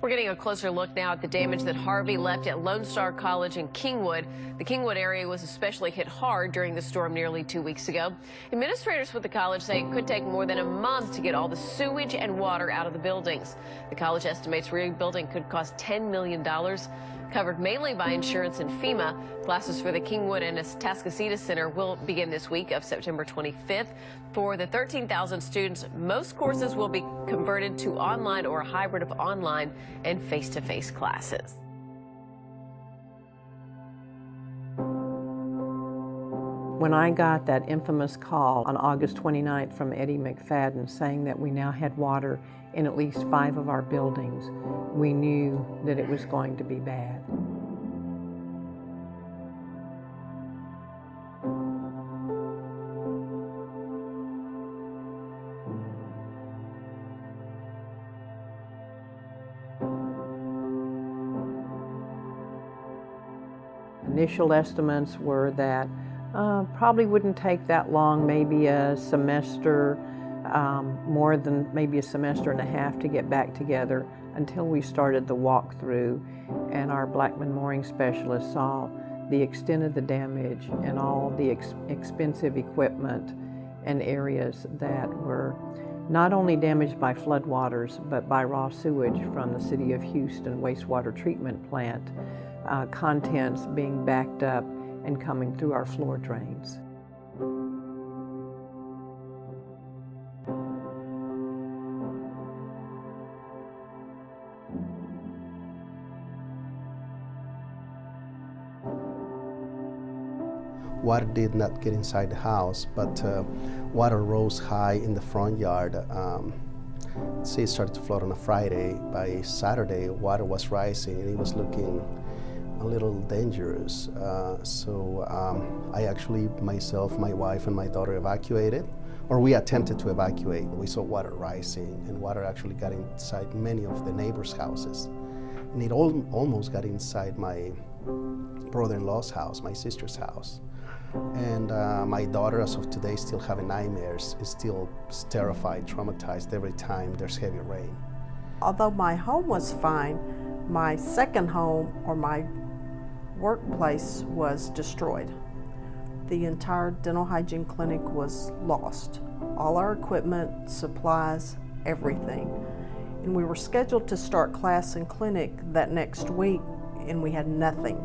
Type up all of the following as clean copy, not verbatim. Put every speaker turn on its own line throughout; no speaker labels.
We're getting a closer look now at the damage that Harvey left at Lone Star College in Kingwood. The Kingwood area was especially hit hard during the storm nearly 2 weeks ago. Administrators with the college say it could take more than a month to get all the sewage and water out of the buildings. The college estimates rebuilding could cost $10 million. Covered mainly by insurance and FEMA. Classes for the Kingwood and Atascocita Center will begin this week of September 25th. For the 13,000 students, most courses will be converted to online or a hybrid of online and face-to-face classes.
When I got that infamous call on August 29th from Eddie McFadden saying that we now had water in at least 5 of our buildings, we knew that it was going to be bad. Initial estimates were that probably wouldn't take that long, maybe a semester, more than maybe a semester and a half to get back together, until we started the walkthrough and our Blackman mooring specialist saw the extent of the damage and all the expensive equipment and areas that were not only damaged by floodwaters but by raw sewage from the City of Houston wastewater treatment plant, contents being backed up and coming through our floor drains.
Water did not get inside the house, but water rose high in the front yard. Say it started to flood on a Friday. By Saturday, water was rising and it was looking a little dangerous. So I actually, myself, my wife, and my daughter evacuated, or we attempted to evacuate. We saw water rising, and water actually got inside many of the neighbors' houses. And it almost got inside my brother-in-law's house, my sister's house. And my daughter, as of today, still having nightmares, is still terrified, traumatized every time there's heavy rain.
Although my home was fine, my second home, or my workplace, was destroyed. The entire dental hygiene clinic was lost. All our equipment, supplies, everything. And we were scheduled to start class and clinic that next week, and we had nothing.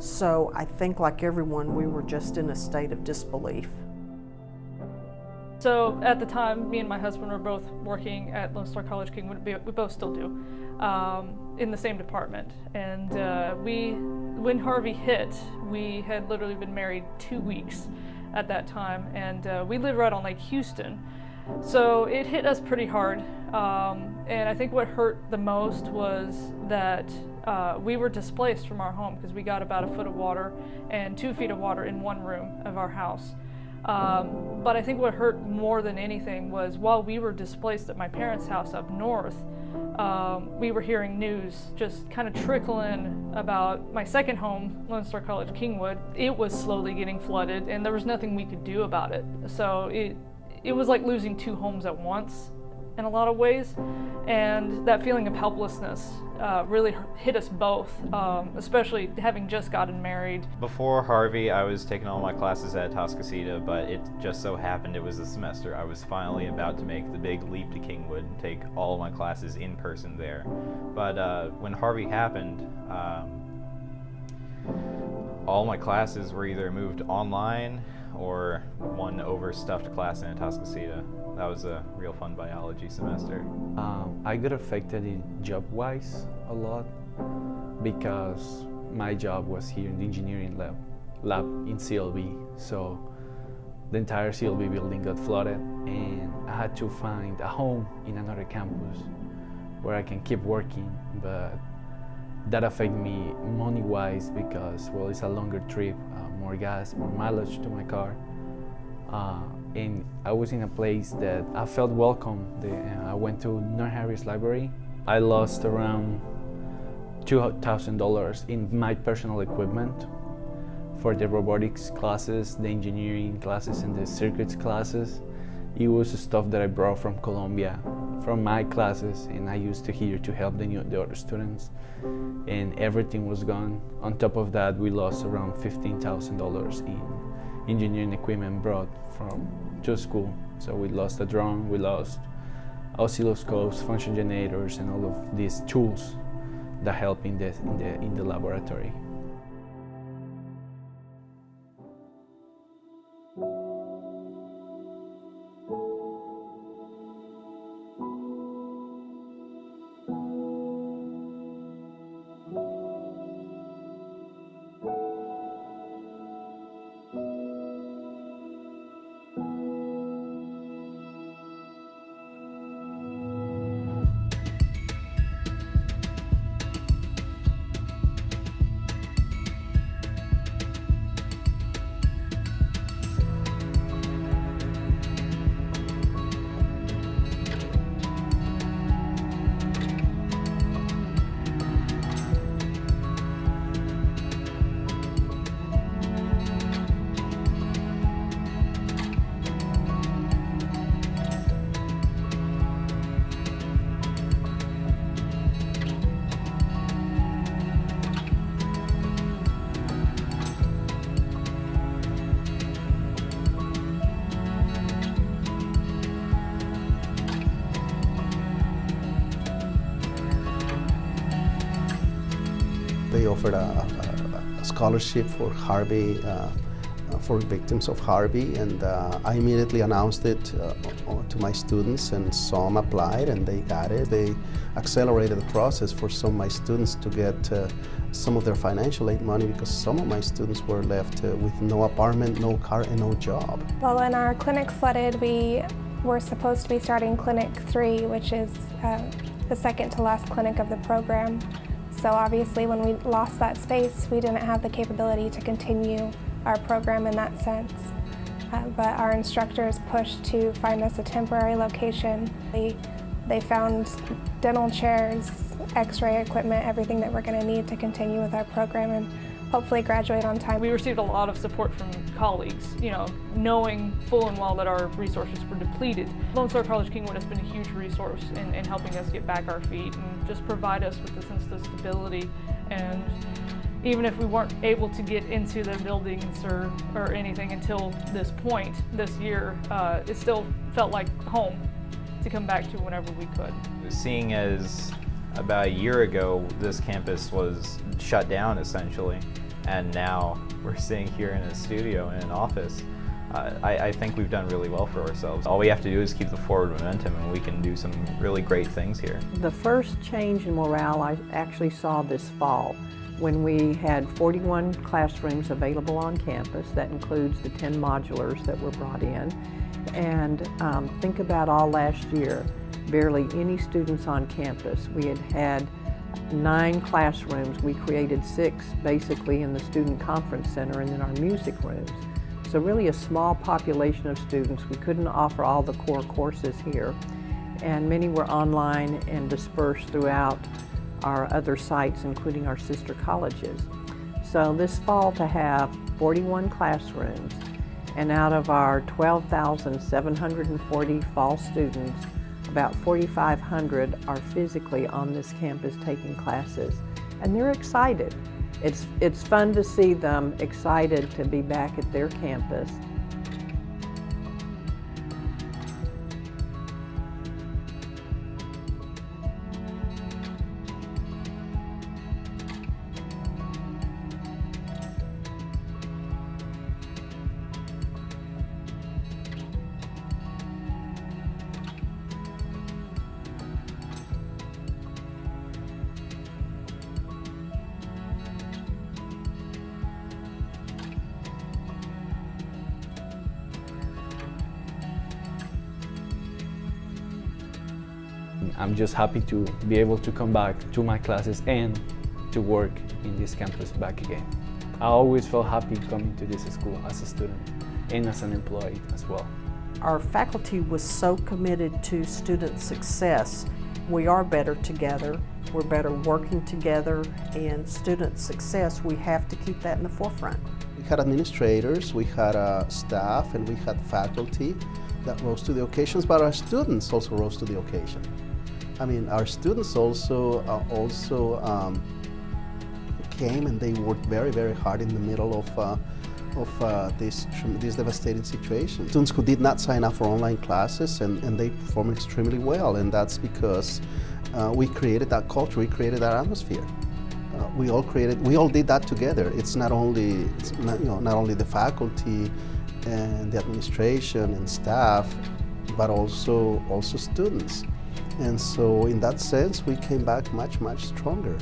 So I think, like everyone, we were just in a state of disbelief.
So at the time, me and my husband were both working at Lone Star College-Kingwood. We both still do, in the same department. And when Harvey hit, we had literally been married 2 weeks at that time, and we lived right on Lake Houston. So it hit us pretty hard. And I think what hurt the most was that we were displaced from our home because we got about 1 foot of water and 2 feet of water in one room of our house. But I think what hurt more than anything was while we were displaced at my parents' house up north, we were hearing news just kind of trickling about my second home, Lone Star College-Kingwood. It was slowly getting flooded and there was nothing we could do about it. So it was like losing 2 homes at once in a lot of ways, and that feeling of helplessness really hit us both, especially having just gotten married.
Before Harvey, I was taking all my classes at Atascocita, but it just so happened it was a semester. I was finally about to make the big leap to Kingwood and take all of my classes in person there. But when Harvey happened, all my classes were either moved online or one overstuffed class in Atascocita. That was a real fun biology semester.
I got affected job-wise a lot because my job was here in the engineering lab in CLB. So the entire CLB building got flooded and I had to find a home in another campus where I can keep working, but that affected me money-wise because, well, it's a longer trip, more gas, more mileage to my car. And I was in a place that I felt welcome. I went to North Harris Library. I lost around $2,000 in my personal equipment for the robotics classes, the engineering classes, and the circuits classes. It was stuff that I brought from Colombia, from my classes, and I used to here to help the other students, and everything was gone. On top of that, we lost around $15,000 in engineering equipment brought to school. So we lost a drone, we lost oscilloscopes, function generators, and all of these tools that help in the laboratory.
They offered a scholarship for Harvey, for victims of Harvey, and I immediately announced it to my students, and some applied and they got it. They accelerated the process for some of my students to get some of their financial aid money, because some of my students were left with no apartment, no car, and no job.
Well, when our clinic flooded, we were supposed to be starting Clinic 3, which is the second to last clinic of the program. So obviously when we lost that space, we didn't have the capability to continue our program in that sense. But our instructors pushed to find us a temporary location. They found dental chairs, x-ray equipment, everything that we're going to need to continue with our program and hopefully graduate on time.
We received a lot of support from colleagues, knowing full and well that our resources were depleted. Lone Star College-Kingwood has been a huge resource in helping us get back our feet and just provide us with a sense of stability. And even if we weren't able to get into the buildings or anything until this point, this year, it still felt like home to come back to whenever we could.
Seeing as about a year ago, this campus was shut down essentially, and now we're sitting here in a studio, in an office. I think we've done really well for ourselves. All we have to do is keep the forward momentum, and we can do some really great things here.
The first change in morale I actually saw this fall, when we had 41 classrooms available on campus. That includes the 10 modulars that were brought in. And think about all last year, barely any students on campus. We had 9 classrooms. We created 6 basically in the Student Conference Center and in our music rooms. So really a small population of students. We couldn't offer all the core courses here, and many were online and dispersed throughout our other sites, including our sister colleges. So this fall to have 41 classrooms, and out of our 12,740 fall students, about 4,500 are physically on this campus taking classes, and they're excited. It's fun to see them excited to be back at their campus.
I'm just happy to be able to come back to my classes and to work in this campus back again. I always felt happy coming to this school as a student and as an employee as well.
Our faculty was so committed to student success. We are better together, we're better working together, and student success, we have to keep that in the forefront.
We had administrators, we had staff, and we had faculty, that rose to the occasions, but our students also rose to the occasion. I mean, our students also came and they worked very, very hard in the middle of this devastating situation. Students who did not sign up for online classes and they performed extremely well, and that's because we created that culture, we created that atmosphere. We all did that together. It's not only the faculty and the administration and staff, but also students. And so in that sense, we came back much, much stronger.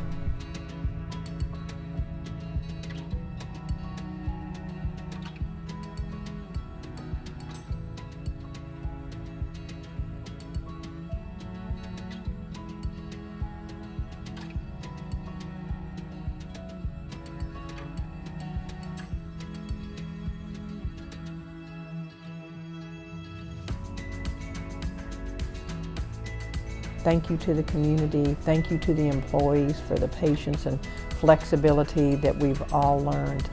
Thank you to the community, thank you to the employees for the patience and flexibility that we've all learned.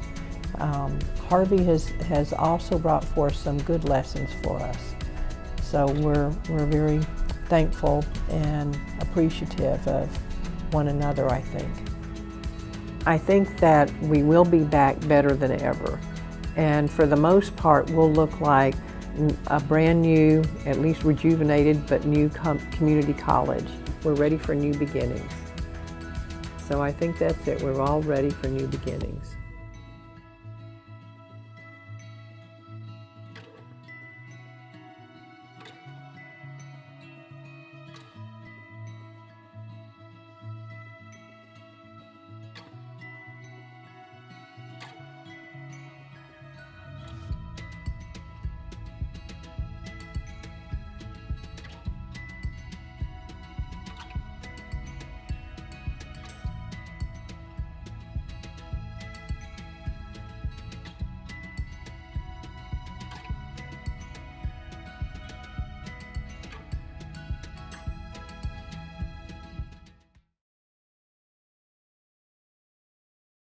Harvey has also brought forth some good lessons for us. So we're very thankful and appreciative of one another, I think. I think that we will be back better than ever. And for the most part, we'll look like a brand new, at least rejuvenated, but new community college. We're ready for new beginnings. So I think that's it. We're all ready for new beginnings.